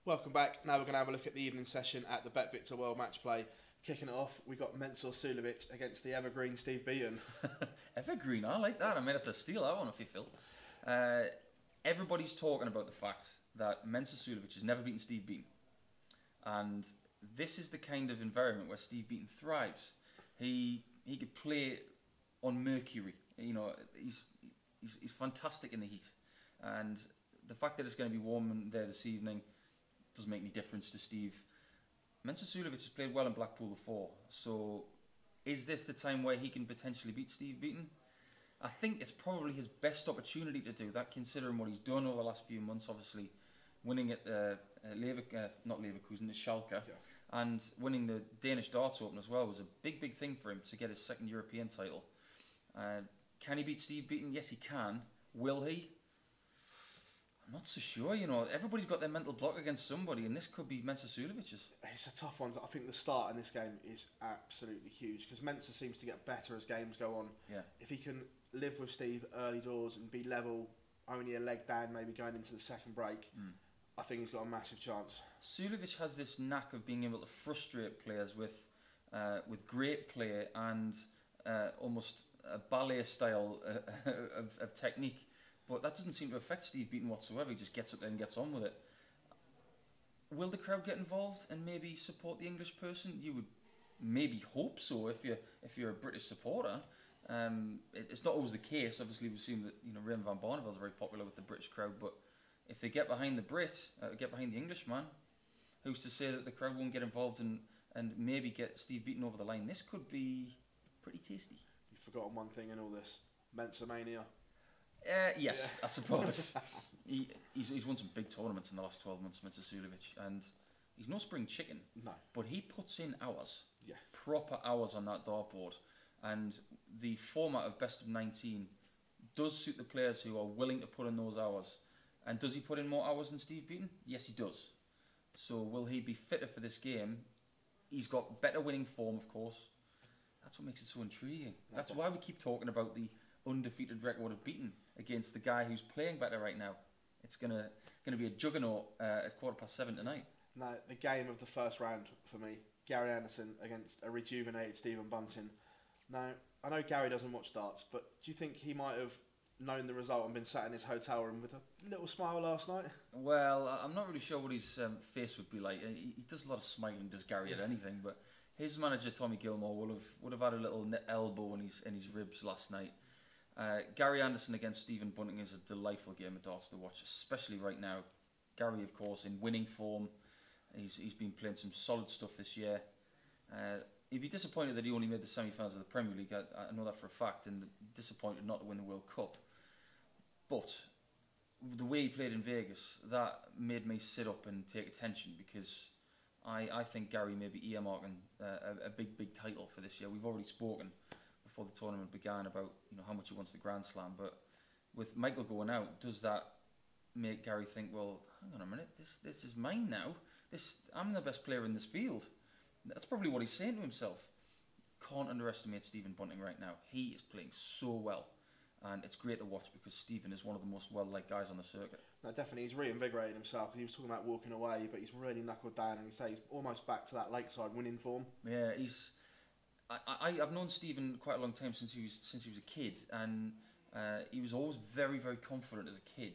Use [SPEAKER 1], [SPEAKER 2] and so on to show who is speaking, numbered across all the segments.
[SPEAKER 1] Welcome back. Now we're going to have a look at the evening session at the BetVictor World Matchplay. Kicking it off, we got Mensa against the evergreen Steve Beaton.
[SPEAKER 2] Evergreen, I like that. I might have to steal that one off you, Phil. Everybody's talking about the fact that Mensa has never beaten Steve Beaton. And this is the kind of environment where Steve Beaton thrives. He could play on Mercury. You know, he's fantastic in the heat. And the fact that it's going to be warm in there this evening doesn't make any difference to Steve. Mensa has played well in Blackpool before, so is this the time where he can potentially beat Steve Beaton? I think it's probably his best opportunity to do that, considering what he's done over the last few months. Obviously, winning at not Leverkusen, at Schalke, yeah, and winning the Danish Darts Open as well was a big thing for him to get his second European title. Can he beat Steve Beaton? Yes, he can. Will he? I'm not so sure, you know. Everybody's got their mental block against somebody, and this could be Mensa Sulevic's.
[SPEAKER 1] It's a tough one. I think the start in this game is absolutely huge because Mensa seems to get better as games go on.
[SPEAKER 2] Yeah.
[SPEAKER 1] If he can live with Steve early doors and be level, only a leg down, maybe going into the second break, I think he's got a massive chance.
[SPEAKER 2] Sulevic has this knack of being able to frustrate players with great play and almost a ballet style of technique. But that doesn't seem to affect Steve Beaton whatsoever. He just gets up there and gets on with it. Will the crowd get involved and maybe support the English person? You would maybe hope so if you're a British supporter. It's not always the case. Obviously, we've seen that Raymond van Barneveld is very popular with the British crowd. But if they get behind the Brit, get behind the Englishman, who's to say that the crowd won't get involved and maybe get Steve Beaton over the line? This could be pretty tasty.
[SPEAKER 1] You've forgotten one thing in all this: Mensa mania.
[SPEAKER 2] Yes, yeah. I suppose. He's won some big tournaments in the last 12 months, Mensa Suljovic, and he's no spring chicken.
[SPEAKER 1] No.
[SPEAKER 2] But he puts in hours.
[SPEAKER 1] Yeah.
[SPEAKER 2] Proper hours on that dartboard. And the format of best of 19 does suit the players who are willing to put in those hours. And does he put in more hours than Steve Beaton? Yes, he does. So will he be fitter for this game? He's got better winning form, of course. That's what makes it so intriguing. That's why we keep talking about the undefeated record of Beaton against the guy who's playing better right now. It's gonna be a juggernaut at 7:15 tonight.
[SPEAKER 1] Now, the game of the first round for me, Gary Anderson against a rejuvenated Stephen Bunting. Now, I know Gary doesn't watch darts, but do you think he might have known the result and been sat in his hotel room with a little smile last night?
[SPEAKER 2] Well, I'm not really sure what his face would be like. He does a lot of smiling, does Gary, at anything, but his manager Tommy Gilmore would have had a little elbow in his ribs last night. Gary Anderson against Stephen Bunting is a delightful game of darts to watch, especially right now. Gary, of course, in winning form. He's been playing some solid stuff this year. He'd be disappointed that he only made the semi-finals of the Premier League. I know that for a fact, and disappointed not to win the World Cup. But the way he played in Vegas, that made me sit up and take attention, because I think Gary may be earmarking a big title for this year. We've already spoken before the tournament began about how much he wants the Grand Slam, but with Michael going out, does that make Gary think, well, hang on a minute, this is mine now. I'm the best player in this field. That's probably what he's saying to himself. Can't underestimate Stephen Bunting right now. He is playing so well, and it's great to watch because Stephen is one of the most well-liked guys on the circuit.
[SPEAKER 1] No, definitely, he's reinvigorated himself. He was talking about walking away, but he's really knuckled down, and he's almost back to that lakeside winning form.
[SPEAKER 2] Yeah, I've known Stephen quite a long time, since he was a kid, and he was always very confident as a kid.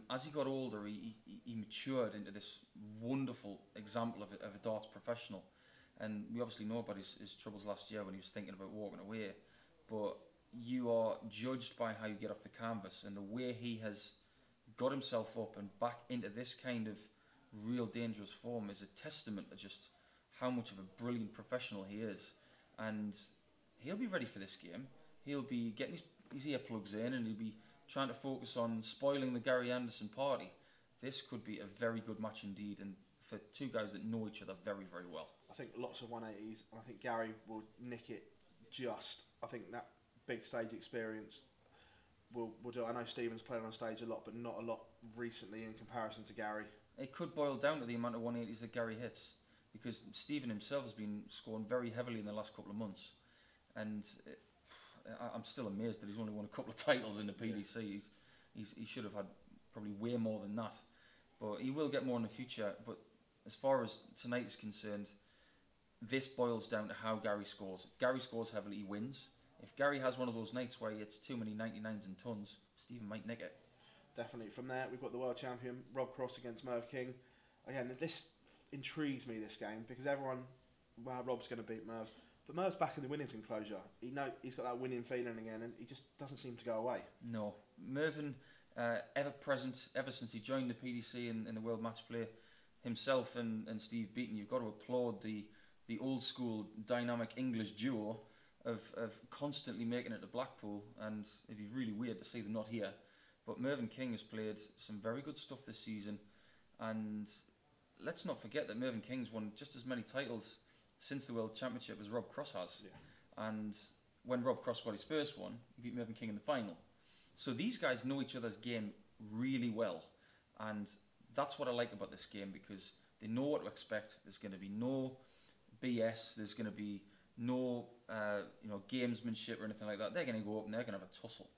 [SPEAKER 2] As he got older, he matured into this wonderful example of a darts professional, and we obviously know about his troubles last year when he was thinking about walking away. But you are judged by how you get off the canvas, and the way he has got himself up and back into this kind of real dangerous form is a testament to just how much of a brilliant professional he is. And he'll be ready for this game. He'll be getting his earplugs in, and he'll be trying to focus on spoiling the Gary Anderson party. This could be a very good match indeed, and for two guys that know each other very well.
[SPEAKER 1] I think lots of 180s, and I think Gary will nick it just. I think that big stage experience will do. I know Stephen's played on stage a lot, but not a lot recently in comparison to Gary.
[SPEAKER 2] It could boil down to the amount of 180s that Gary hits, because Stephen himself has been scoring very heavily in the last couple of months, and I'm still amazed that he's only won a couple of titles in the PDC. He should have had probably way more than that. but he will get more in the future. But as far as tonight is concerned, this boils down to how Gary scores. If Gary scores heavily, he wins. If Gary has one of those nights where he hits too many 99s and tons, Stephen might nick it.
[SPEAKER 1] Definitely. From there, we've got the world champion, Rob Cross against Merv King. Again, this intrigues me, this game, because everyone, well, Rob's going to beat Merv. But Merv's back in the winnings enclosure. He's got that winning feeling again, and he just doesn't seem to go away.
[SPEAKER 2] No. Mervyn, ever present, ever since he joined the PDC in the World Matchplay, himself and Steve Beaton, you've got to applaud the old school dynamic English duo of constantly making it to Blackpool, and it'd be really weird to see them not here. But Mervyn King has played some very good stuff this season, and let's not forget that Mervyn King's won just as many titles since the World Championship as Rob Cross has. Yeah. And when Rob Cross got his first one, he beat Mervyn King in the final. So these guys know each other's game really well, and that's what I like about this game, because they know what to expect. There's going to be no BS. There's going to be no gamesmanship or anything like that. They're going to go up and they're going to have a tussle.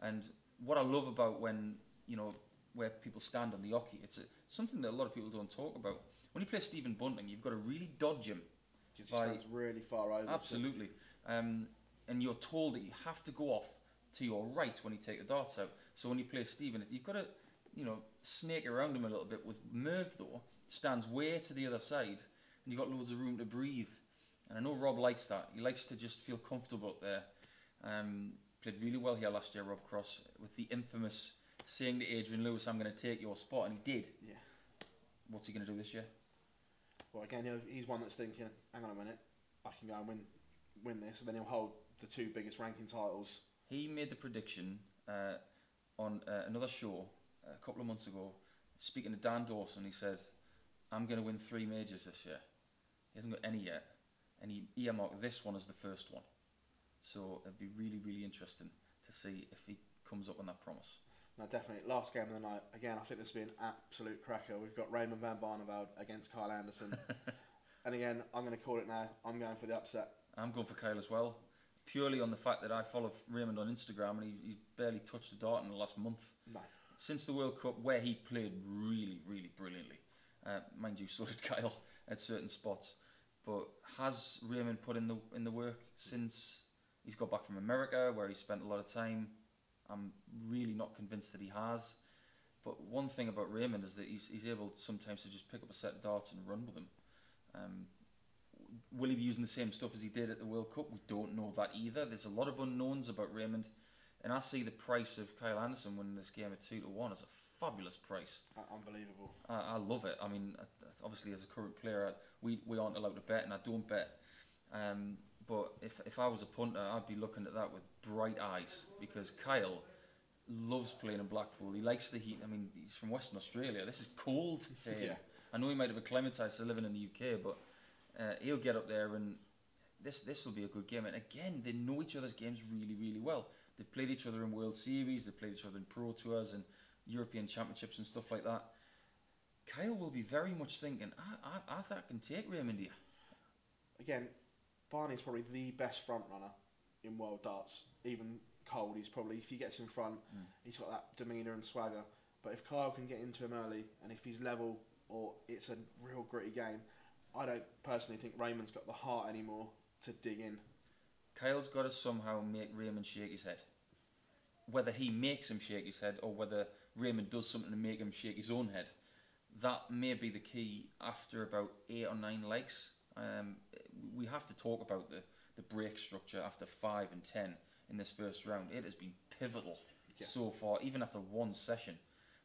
[SPEAKER 2] And what I love about where people stand on the hockey, it's something that a lot of people don't talk about. When you play Stephen Bunting, you've got to really dodge him.
[SPEAKER 1] He stands really far over.
[SPEAKER 2] Absolutely. And you're told that you have to go off to your right when you take the darts out. So when you play Stephen, you've got to, snake around him a little bit. With Merv, though, stands way to the other side, and you've got loads of room to breathe. And I know Rob likes that. He likes to just feel comfortable up there. Played really well here last year, Rob Cross, with the infamous saying to Adrian Lewis, "I'm going to take your spot," and he did.
[SPEAKER 1] Yeah.
[SPEAKER 2] What's he going to do this year?
[SPEAKER 1] Well, again, he's one that's thinking, hang on a minute, I can go and win this, and then he'll hold the two biggest ranking titles.
[SPEAKER 2] He made the prediction on another show a couple of months ago, speaking to Dan Dawson. He said, "I'm going to win 3 majors this year." He hasn't got any yet, and he earmarked this one as the first one. So it'd be really, really interesting to see if he comes up on that promise.
[SPEAKER 1] No, definitely. Last game of the night. Again, I think this will be an absolute cracker. We've got Raymond van Barneveld against Kyle Anderson. And again, I'm going to call it now. I'm going for the upset.
[SPEAKER 2] I'm going for Kyle as well. Purely on the fact that I follow Raymond on Instagram, and he's barely touched a dart in the last month. No. Since the World Cup, where he played really, really brilliantly. Mind you, so did Kyle at certain spots. But has Raymond put in the work since he's got back from America, where he spent a lot of time? I'm really not convinced that he has. But one thing about Raymond is that he's able sometimes to just pick up a set of darts and run with them. Will he be using the same stuff as he did at the World Cup? We don't know that either. There's a lot of unknowns about Raymond. And I see the price of Kyle Anderson winning this game at 2-1 as a fabulous price.
[SPEAKER 1] Unbelievable.
[SPEAKER 2] I love it. I mean, obviously as a current player, we aren't allowed to bet, and I don't bet. But if I was a punter, I'd be looking at that with bright eyes, because Kyle loves playing in Blackpool. He likes the heat. I mean, he's from Western Australia. This is cold to him. Yeah. I know he might have acclimatised to living in the UK, but he'll get up there, and this will be a good game. And again, they know each other's games really, really well. They've played each other in World Series, they've played each other in Pro Tours and European Championships and stuff like that. Kyle will be very much thinking, I think I can take Raymond here.
[SPEAKER 1] Again, Barney's probably the best front runner in world darts. Even cold, he's probably, if he gets in front, he's got that demeanour and swagger. But if Kyle can get into him early, and if he's level, or it's a real gritty game, I don't personally think Raymond's got the heart anymore to dig in.
[SPEAKER 2] Kyle's got to somehow make Raymond shake his head. Whether he makes him shake his head, or whether Raymond does something to make him shake his own head, that may be the key after about 8 or 9 legs. We have to talk about the break structure after 5 and 10 in this first round. It has been pivotal so far, even after one session.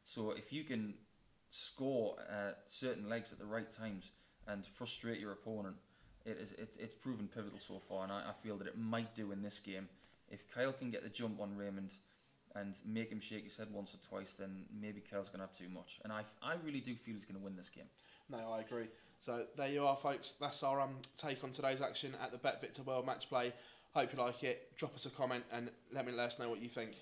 [SPEAKER 2] So if you can score certain legs at the right times and frustrate your opponent, it's proven pivotal so far, and I feel that it might do in this game. If Kyle can get the jump on Raymond and make him shake his head once or twice, then maybe Kyle's going to have too much. And I really do feel he's going to win this game.
[SPEAKER 1] No, I agree. So there you are, folks. That's our take on today's action at the BetVictor World Matchplay. Hope you like it. Drop us a comment and let us know what you think.